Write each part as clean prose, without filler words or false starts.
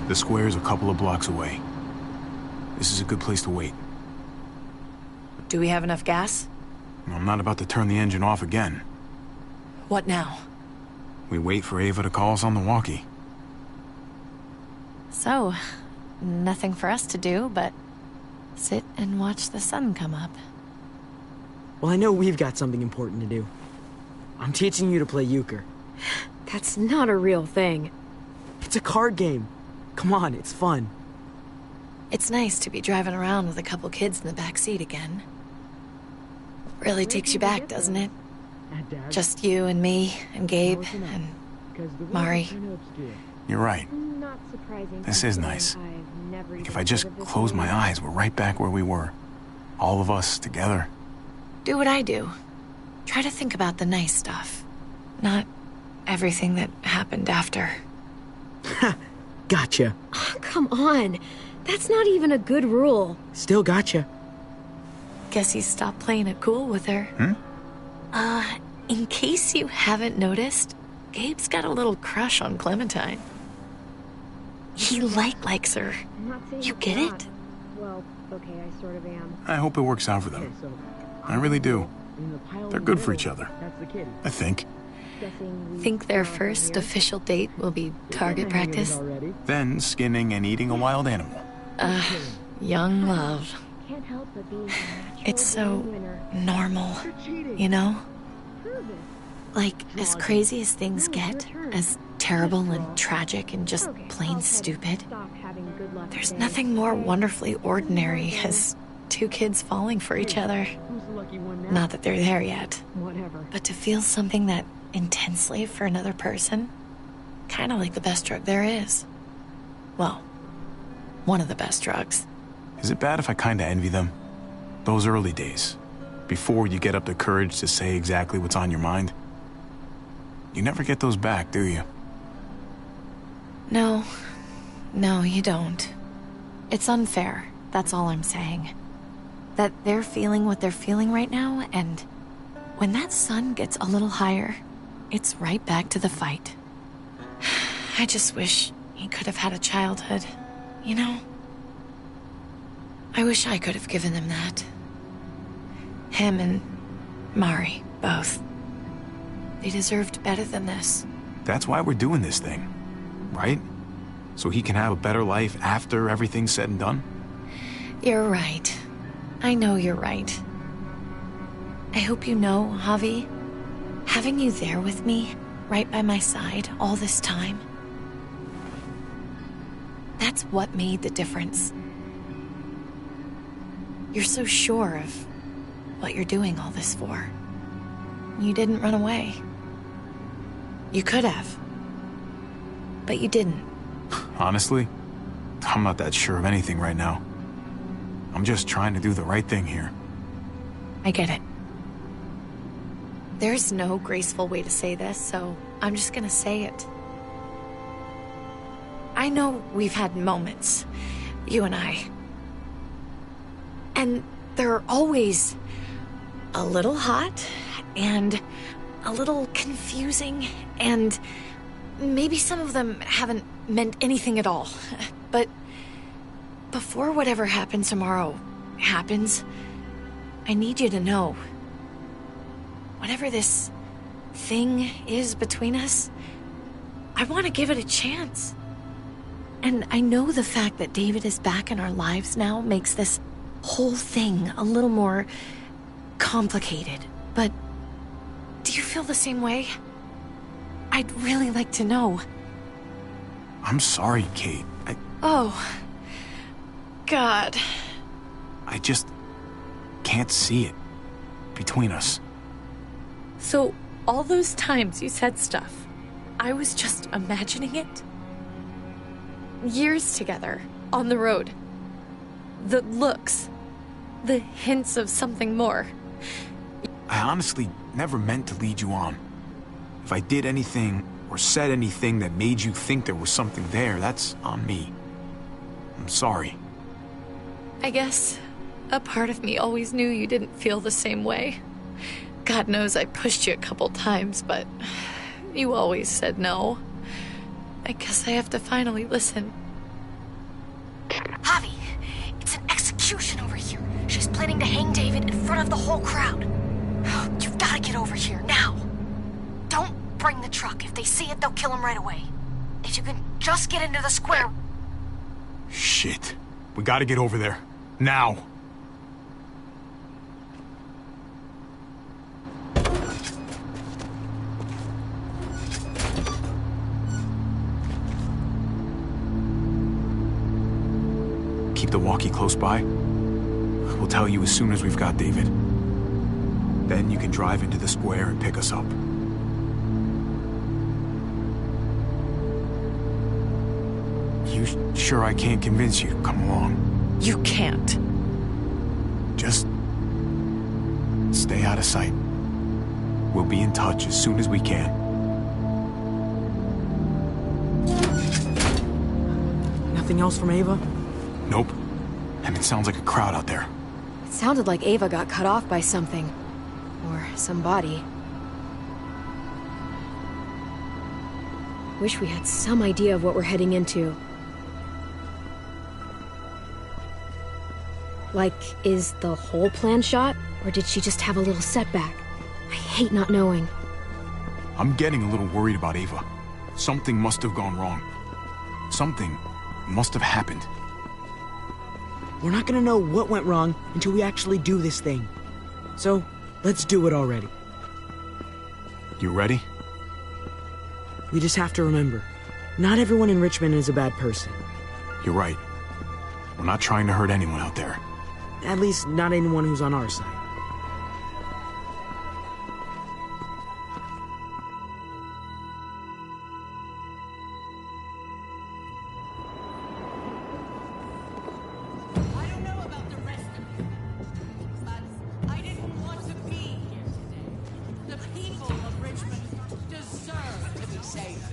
The square's a couple of blocks away. This is a good place to wait. Do we have enough gas? I'm not about to turn the engine off again. What now? We wait for Ava to call us on the walkie. So, nothing for us to do but sit and watch the sun come up. Well, I know we've got something important to do. I'm teaching you to play euchre. That's not a real thing. It's a card game. Come on, it's fun. It's nice to be driving around with a couple kids in the back seat again. Really takes you back, doesn't it? Just you and me and Gabe and Mari. You're right. This is nice. Like if I just close my eyes, we're right back where we were. All of us together. Do what I do. Try to think about the nice stuff. Not everything that happened after. Ha! Gotcha. Oh, come on. That's not even a good rule. Still gotcha. Guess he stopped playing it cool with her. In case you haven't noticed, Gabe's got a little crush on Clementine. He likes her. You get it? Well, okay, I sort of am. I hope it works out for them. I really do. They're good for each other. I think. Think their first official date will be target practice? Then skinning and eating a wild animal. Young love. It's so normal, you know? Like, as crazy as things get, as terrible and tragic and just plain stupid, there's nothing more wonderfully ordinary as two kids falling for each other. Not that they're there yet, but to feel something that intensely for another person, kind of like the best drug there is. Well, one of the best drugs. Is it bad if I kinda envy them? Those early days, before you get up the courage to say exactly what's on your mind. You never get those back, do you? No, you don't. It's unfair, that's all I'm saying. That they're feeling what they're feeling right now, and when that sun gets a little higher, it's right back to the fight. I just wish he could have had a childhood, you know? I wish I could have given them that. Him and Mari, both. They deserved better than this. That's why we're doing this thing, right? So he can have a better life after everything's said and done? You're right. I know you're right. I hope you know, Javi, having you there with me, right by my side all this time, that's what made the difference. You're so sure of what you're doing all this for. You didn't run away. You could have. But you didn't. Honestly, I'm not that sure of anything right now. I'm just trying to do the right thing here. I get it. There's no graceful way to say this, so I'm just gonna say it. I know we've had moments, you and I. And they're always a little hot and a little confusing, and maybe some of them haven't meant anything at all. But before whatever happens tomorrow happens, I need you to know, whatever this thing is between us, I want to give it a chance. And I know the fact that David is back in our lives now makes this whole thing a little more complicated. But do you feel the same way? I'd really like to know. I'm sorry, Kate. Oh, God. I just can't see it between us. So, all those times you said stuff, I was just imagining it? Years together, on the road. The looks, the hints of something more. I honestly never meant to lead you on. If I did anything or said anything that made you think there was something there, that's on me. I'm sorry. I guess a part of me always knew you didn't feel the same way. God knows I pushed you a couple times, but you always said no. I guess I have to finally listen. planning to hang David in front of the whole crowd. You've got to get over here, now. Don't bring the truck. If they see it, they'll kill him right away. If you can just get into the square... Shit. We gotta get over there. Now. Keep the walkie close by. We'll tell you as soon as we've got David. Then you can drive into the square and pick us up. You sure I can't convince you to come along? You can't. Just stay out of sight. We'll be in touch as soon as we can. Nothing else from Ava? Nope. And it sounds like a crowd out there. It sounded like Ava got cut off by something. Or somebody. Wish we had some idea of what we're heading into. Like, is the whole plan shot? Or did she just have a little setback? I hate not knowing. I'm getting a little worried about Ava. Something must have gone wrong. Something must have happened. We're not gonna know what went wrong until we actually do this thing. So, let's do it already. You ready? We just have to remember, not everyone in Richmond is a bad person. You're right. We're not trying to hurt anyone out there. At least, not anyone who's on our side. I don't know about the rest of you, but I didn't want to be here today. The people of Richmond deserve to be safe.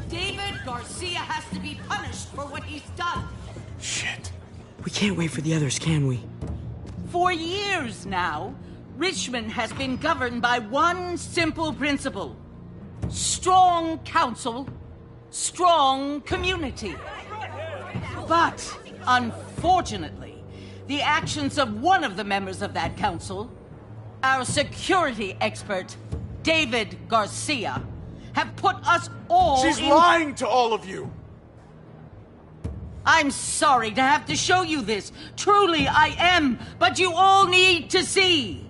David Garcia has to be punished for what he's done. Shit. We can't wait for the others, can we? For years now, Richmond has been governed by one simple principle. Strong council, strong community. But, unfortunately, the actions of one of the members of that council, our security expert, David Garcia, have put us all She's lying to all of you! I'm sorry to have to show you this. Truly, I am. But you all need to see.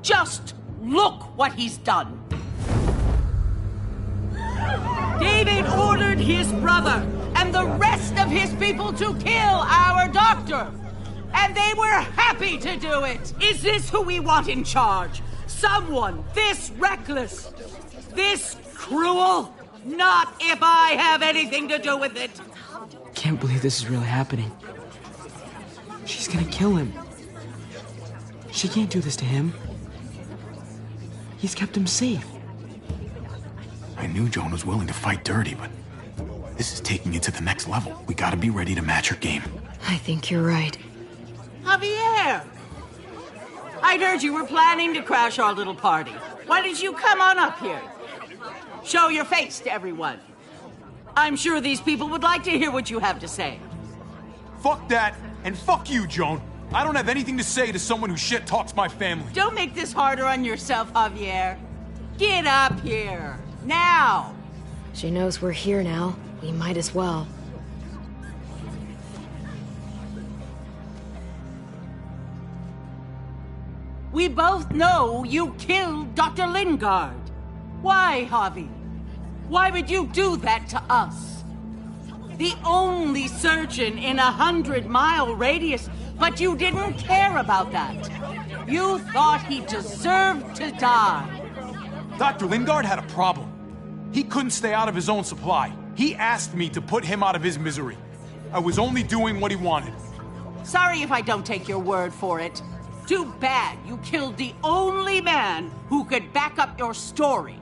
Just look what he's done. David ordered his brother and the rest of his people to kill our doctor. And they were happy to do it. Is this who we want in charge? Someone this reckless, this cruel? Not if I have anything to do with it. Can't believe this is really happening. She's gonna kill him. She can't do this to him. He's kept him safe. I knew Joan was willing to fight dirty, but this is taking it to the next level. We gotta be ready to match her game. I think you're right. Javier! I'd heard you were planning to crash our little party. Why did you come on up here? Show your face to everyone. I'm sure these people would like to hear what you have to say. Fuck that, and fuck you, Joan. I don't have anything to say to someone who shit-talks my family. Don't make this harder on yourself, Javier. Get up here. Now. She knows we're here now. We might as well. We both know you killed Dr. Lingard. Why, Javi? Why would you do that to us? The only surgeon in a 100-mile radius, but you didn't care about that. You thought he deserved to die. Dr. Lingard had a problem. He couldn't stay out of his own supply. He asked me to put him out of his misery. I was only doing what he wanted. Sorry if I don't take your word for it. Too bad you killed the only man who could back up your story.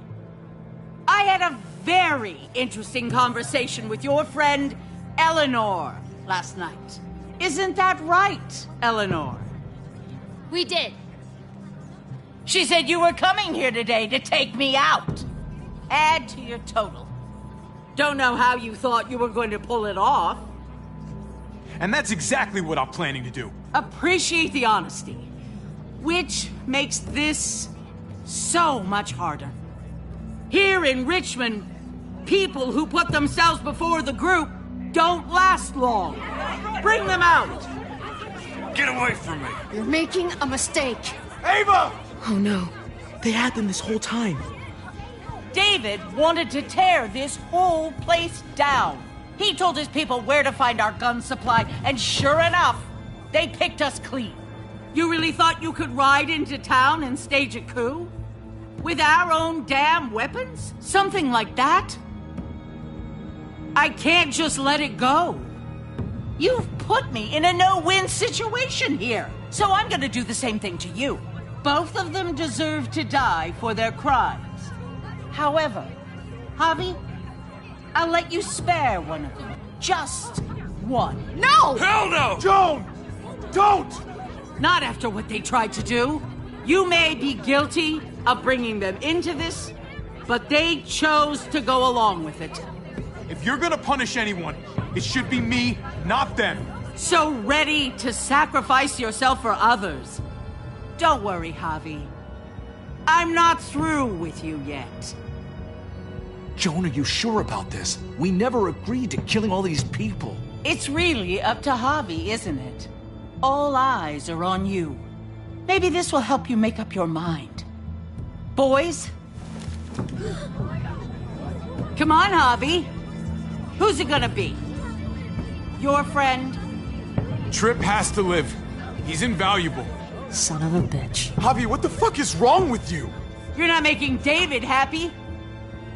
I had a very interesting conversation with your friend, Eleanor, last night. Isn't that right, Eleanor? We did. She said you were coming here today to take me out. Add to your total. Don't know how you thought you were going to pull it off. and that's exactly what I'm planning to do. Appreciate the honesty, which makes this so much harder. Here in Richmond, people who put themselves before the group don't last long. Bring them out. Get away from me. You're making a mistake. Ava! Oh no. They had them this whole time. David wanted to tear this whole place down. He told his people where to find our gun supply, and sure enough, they picked us clean. You really thought you could ride into town and stage a coup? With our own damn weapons? Something like that? I can't just let it go. You've put me in a no-win situation here, so I'm gonna do the same thing to you. Both of them deserve to die for their crimes. However, Javi, I'll let you spare one of them. Just one. No! Hell no! Joan! Don't! Not after what they tried to do. You may be guilty of bringing them into this, but they chose to go along with it. If you're gonna punish anyone, it should be me, not them. So ready to sacrifice yourself for others. Don't worry, Javi. I'm not through with you yet. Joan, are you sure about this? We never agreed to killing all these people. It's really up to Javi, isn't it? All eyes are on you. Maybe this will help you make up your mind. Boys? Come on, Javi. Who's it gonna be? Your friend? Tripp has to live. He's invaluable. Son of a bitch. Javi, what the fuck is wrong with you? You're not making David happy.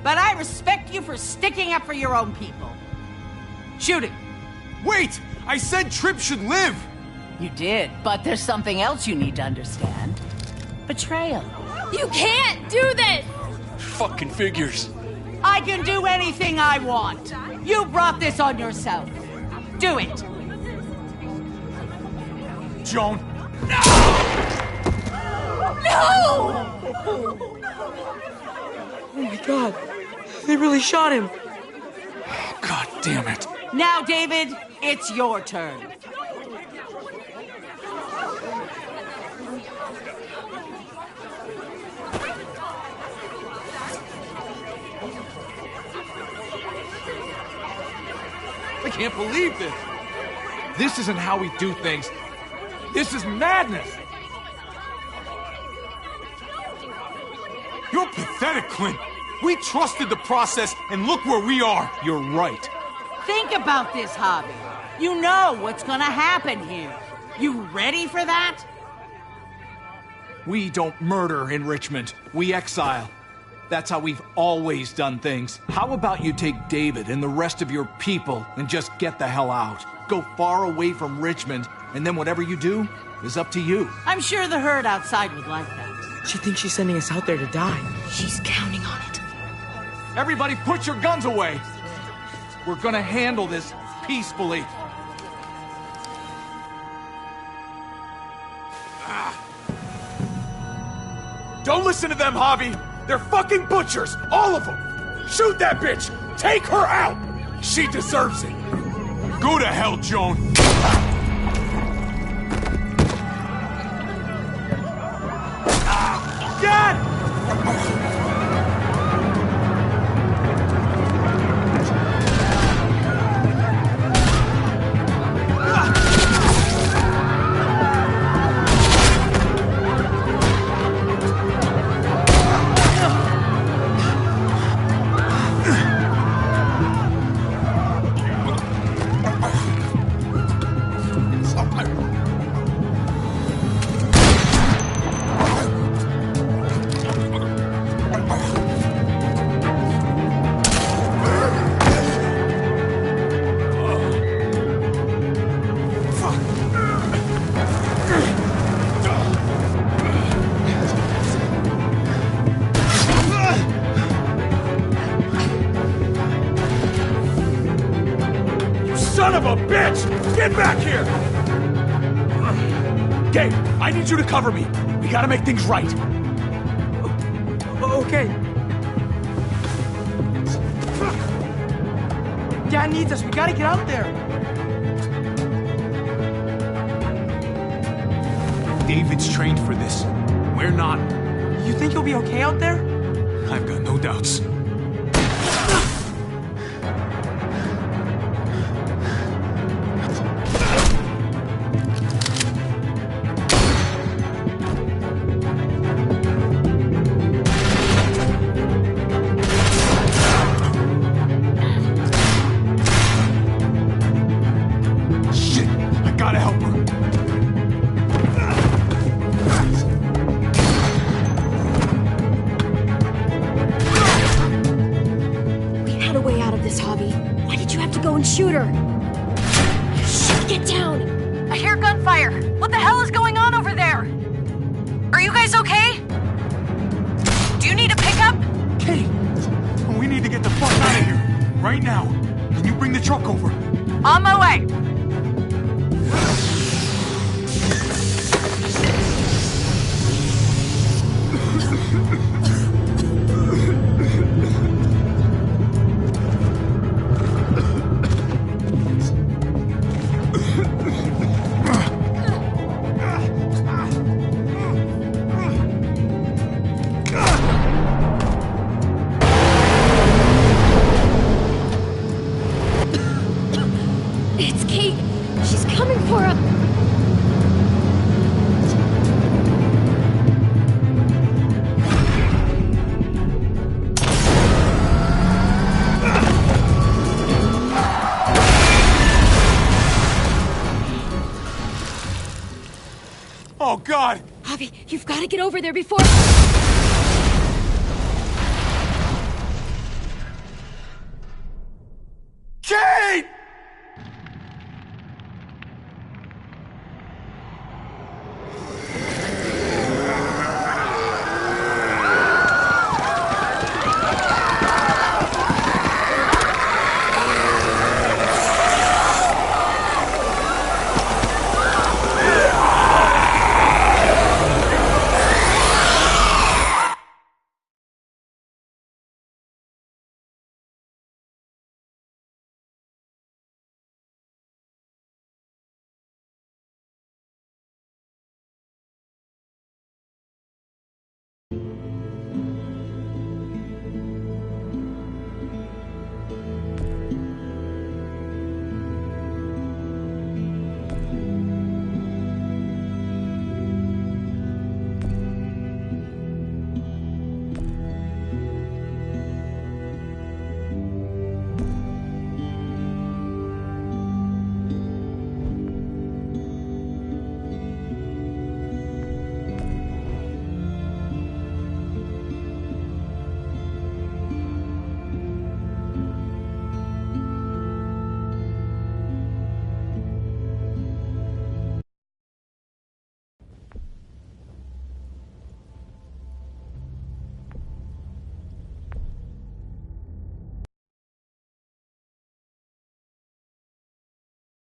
But I respect you for sticking up for your own people. Shoot him. Wait! I said Tripp should live! You did, but there's something else you need to understand. Betrayal. You can't do this! Fucking figures. I can do anything I want. You brought this on yourself. Do it. Joan. No! Oh my god. They really shot him. God damn it. Now, David, it's your turn. I can't believe this. This isn't how we do things. This is madness. You're pathetic, Clint. We trusted the process, and look where we are. You're right. Think about this, Javi. You know what's gonna happen here. You ready for that? We don't murder in Richmond. We exile. That's how we've always done things. How about you take David and the rest of your people and just get the hell out? Go far away from Richmond, and then whatever you do is up to you. I'm sure the herd outside would like that. She thinks she's sending us out there to die. She's counting on it. Everybody put your guns away. We're gonna handle this peacefully. Don't listen to them, Javi. They're fucking butchers, all of them. Shoot that bitch. Take her out. She deserves it. Go to hell, Joan. Dad! Son of a bitch! Get back here! Gabe, I need you to cover me. We gotta make things right. Okay. Dad needs us. We gotta get out there. David's trained for this. We're not. You think you'll be okay out there? I've got no doubts. Shit! I gotta help her. We had a way out of this, Javi. Why did you have to go and shoot her? Shit, get down! I hear gunfire. What the hell is going on over there? Are you guys okay? Do you need a pickup? Kate! We need to get the fuck out of here. Right now. Can you bring the truck over? On my way. It's Kate. She's coming for us. Oh, God! Javi, you've got to get over there before...